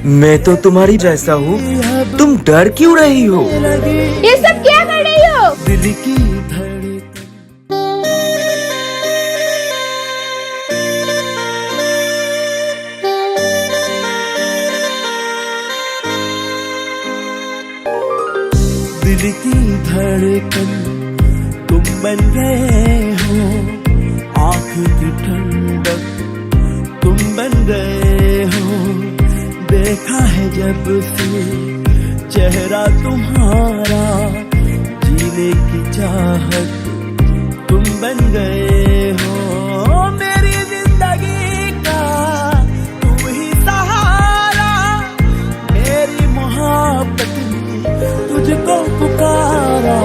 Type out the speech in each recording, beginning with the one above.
मैं तो तुम्हारी जैसा हूँ, तुम डर क्यों रही हो? ये सब क्या कर रही हो? दिल की धड़कन। दिल की धड़कन तुम बन गए हो, आँख की ठंडक तुम बन गए हो। देखा है जब से चेहरा तुम्हारा, जीने की चाहत तुम बन गए हो। मेरी जिंदगी का तुम ही सहारा, मेरी मोहब्बत ने तुझको पुकारा।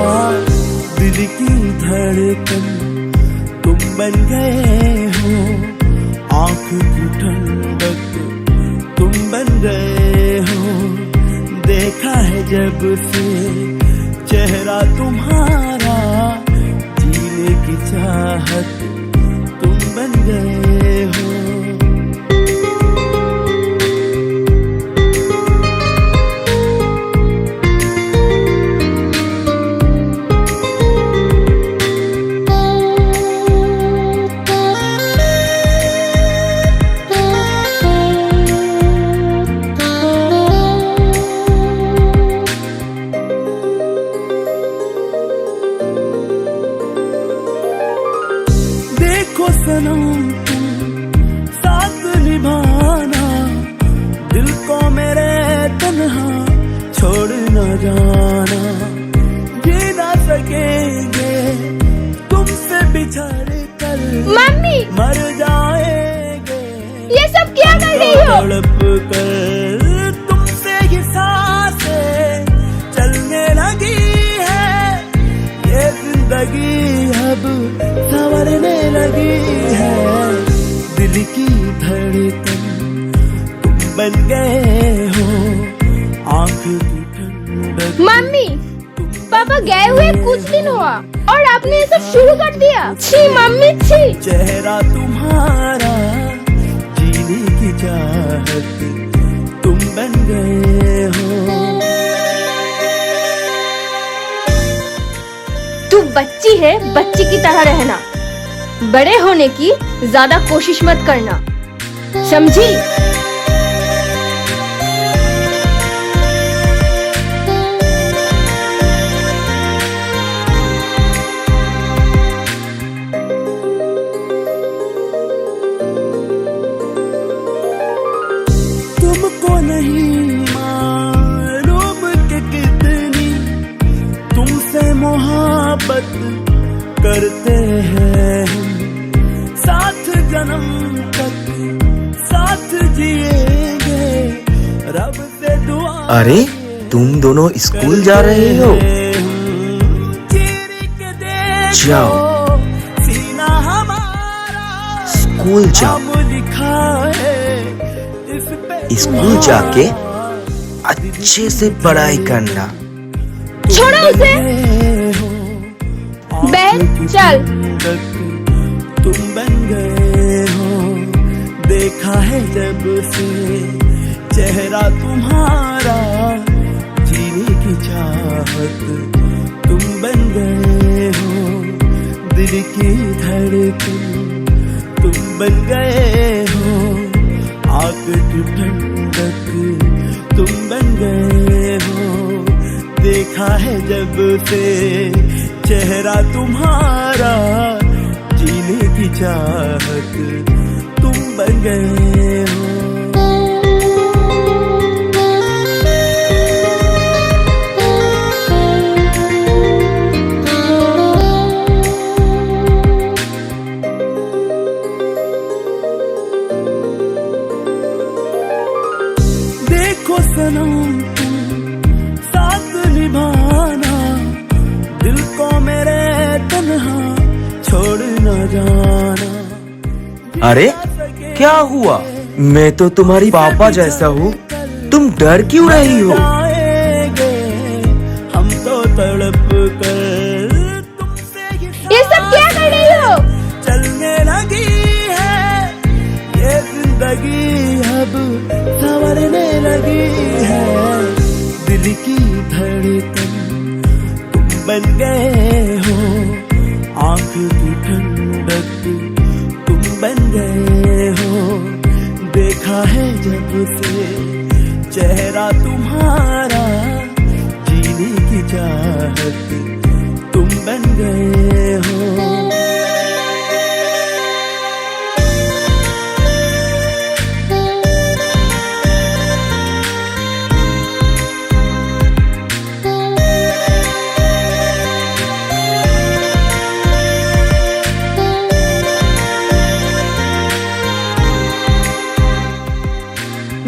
दिल की धड़कन तुम बन गए हो, आँख की ठंडक तुम बन गए हो। देखा है जब से चेहरा तुम्हारा, जीने की चाहत तुम बन गए हो। सनम तुम साथ निभाना, दिल को मेरे तन्हा छोड़ न जाना। जी ना सकेंगे तुमसे बिछड़ कर, मम्मी मर जाएंगे। ये सब क्या कर रही हो? तड़प कर तुमसे ये सांसें चलने लगी है, ये जिंदगी अब संवरने लगी है। दिल की धड़कन तुम बन गए हो, आँख की ठंडक। मम्मी पापा गए हुए कुछ दिन हुआ और आपने ये सब शुरू कर दिया। छी मम्मी छी। चेहरा तुम्हारा, जीने की चाहत तुम बन गए हो। तू बच्ची है, बच्ची की तरह रहना, बड़े होने की ज्यादा कोशिश मत करना, समझी? तुमको नहीं मालूम कि कितनी तुमसे मोहब्बत करते हैं हम, साथ जन्म तक साथ जिएंगे, रब से दुआ। अरे तुम दोनों स्कूल जा रहे हो? जाओ सीना हमारा स्कूल जाओ। नाम लिखा है इस पे। स्कूल जाके अच्छे से पढ़ाई करना। छोड़ो उसे। बहन चल। तुम बन गए हो, देखा है जब से चेहरा तुम्हारा, जीने की चाहत तुम बन गए हो। दिल की धड़कन तुम बन गए हो, आग की ठंडक तुम बन गए हो। देखा है जब से चेहरा तुम्हारा, जीने की चाहत तुम बन गए हो। देखो सनम तुम साथ निभाना, दिल को मेरे तन्हा छोड़ न जाना। अरे क्या हुआ? मैं तो तुम्हारी पापा जैसा हूँ, तुम डर क्यों रही हो? हम तो तड़प कर तुमसे ये सब क्या कर रही हो? चलने लगी है, ये जिंदगी अब संवरने लगी है दिल की धड़कन तुम बन गए हो, आँख की ठंडक तुम बन गए हो। देखा है जब से चेहरा तुम्हारा, जीने की चाहत तुम बन गए हो।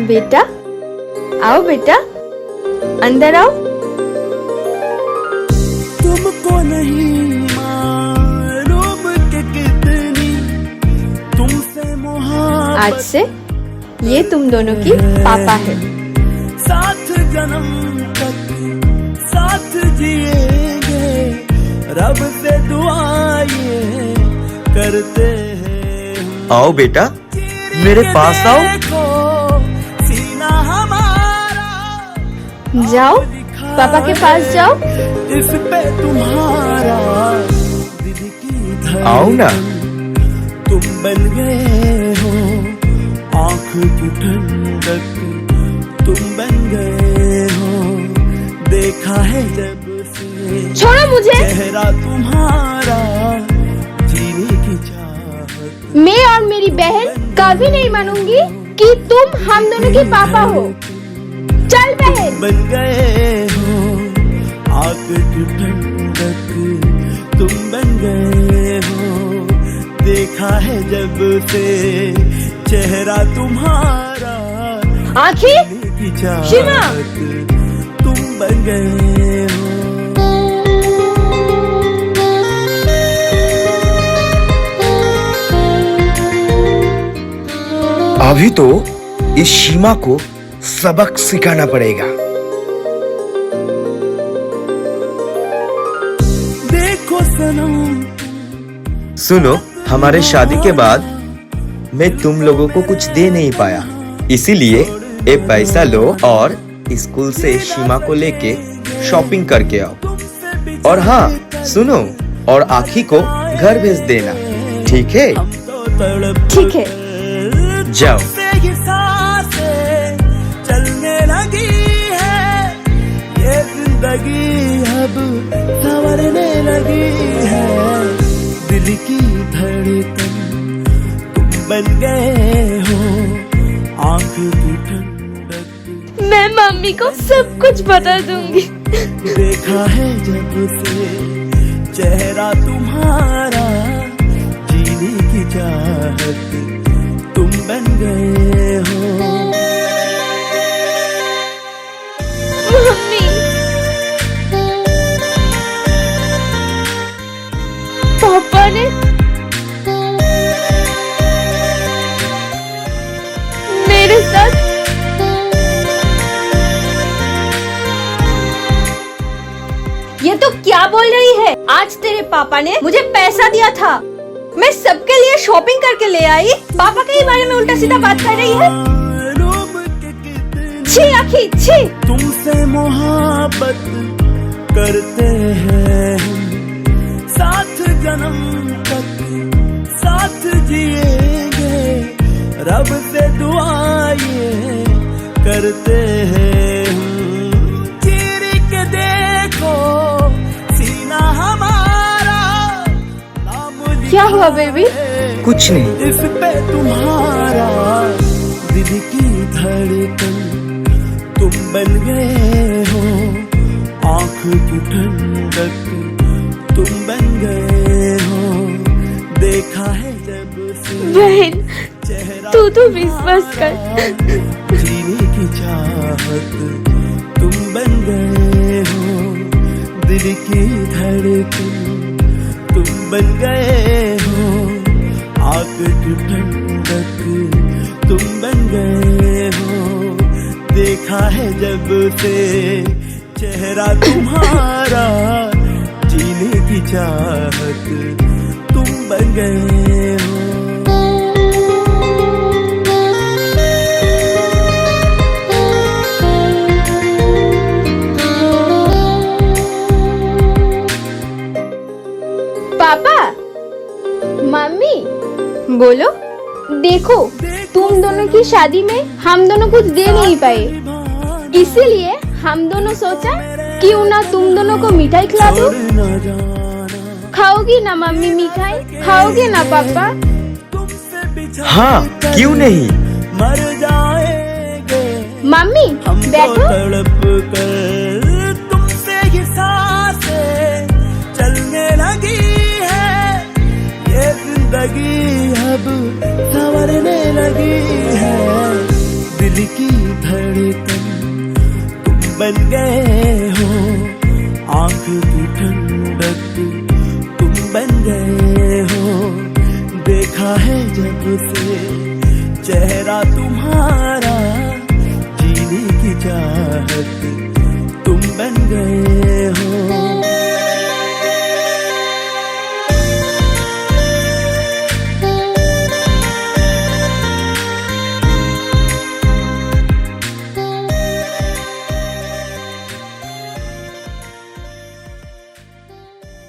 बेटा आओ, बेटा अंदर आओ। तुमको नहीं मालूम कि कितनी तुमसे मोहब्बत आज से ये तुम दोनों की पापा है। साथ जन्म तक साथ जिएंगे, रब से दुआएं करते हैं। आओ बेटा, मेरे पास आओ। देखो सीना हमारा, जाओ पापा के पास जाओ। इस पे तुम्हारा दिल की धड़कन आओ ना। तुम बन गए हो, आँख की ठंडक तुम बन गए हो। देखा है जब से छोड़ो मुझे। चेहरा तुम्हारा, जीने की चाहत मैं और मेरी बहन कभी नहीं मानूंगी कि तुम हम दोनों के पापा हो। चल बहन। बन गए हो, आग की ठंडक तुम बन गए हो। देखा है जब से चेहरा तुम्हारा, आखिर जीने की शिवा। चाहत तुम बन गए हो। अभी तो इस सीमा को सबक सिखाना पड़ेगा। देखो सनम, सुनो, हमारे शादी के बाद मैं तुम लोगों को कुछ दे नहीं पाया, इसीलिए ये पैसा लो और स्कूल से सीमा को लेके शॉपिंग करके आओ। और हाँ सुनो, और आखी को घर भेज देना, ठीक है? हम तो तड़प ठीक है। जाओ। से ये सांसें चलने लगी है, ये जिंदगी अब संवरने लगी है। दिल की धड़कन तुम बन गए हो, आँख की ठंडक मैं मम्मी को सब कुछ बता दूंगी। देखा है जब से चेहरा तुम्हारा, जीने की चाहत तुम बन गए हो। मम्मी, पापा ने मेरे साथ ये तो क्या बोल रही है? आज तेरे पापा ने मुझे पैसा दिया था, मैं सबके लिए शॉपिंग करके ले आई। पापा के ही बारे में उल्टा सीधा बात कर रही है। छी आखी छी। तुमसे मोहब्बत करते हैं हम, साथ जन्म तक साथ जिएंगे, रब से दुआएं करते हैं हम। चीर के देखो सीना हमारा, नाम क्या हुआ बेबी? कुछ नहीं। इस पे तुम्हारा दिल की धड़कन तुम बन गए हो, आँख की ठंडक तुम बन गए हो। देखा है जब से बहन, चेहरा तू तो विश्वास कर। जीने की चाहत तुम बन गए हो, दिल की धड़कन तुम बन गए हो, आग की ठंडक तुम बन गए हो। देखा है जब से चेहरा तुम्हारा, जीने की चाहत तुम बन गए हो। बोलो। देखो, तुम दोनों की शादी में हम दोनों कुछ दे नहीं पाए, इसीलिए हम दोनों सोचा क्यों ना तुम दोनों को मिठाई खिला दो। खाओगी ना मम्मी मिठाई? खाओगे ना पापा? हाँ, क्यों नहीं। मर जाएंगे मम्मी हम तो बैठो। तड़प कर तुमसे ये सांसें चलने लगी है, ये जिंदगी अब संवरने लगी है। दिल की धड़कन तुम बन गए हो, आंख की ठंडक तुम बन गए हो। देखा है जब से चेहरा तुम्हारा, जीने की चाहत तुम बन गए हो।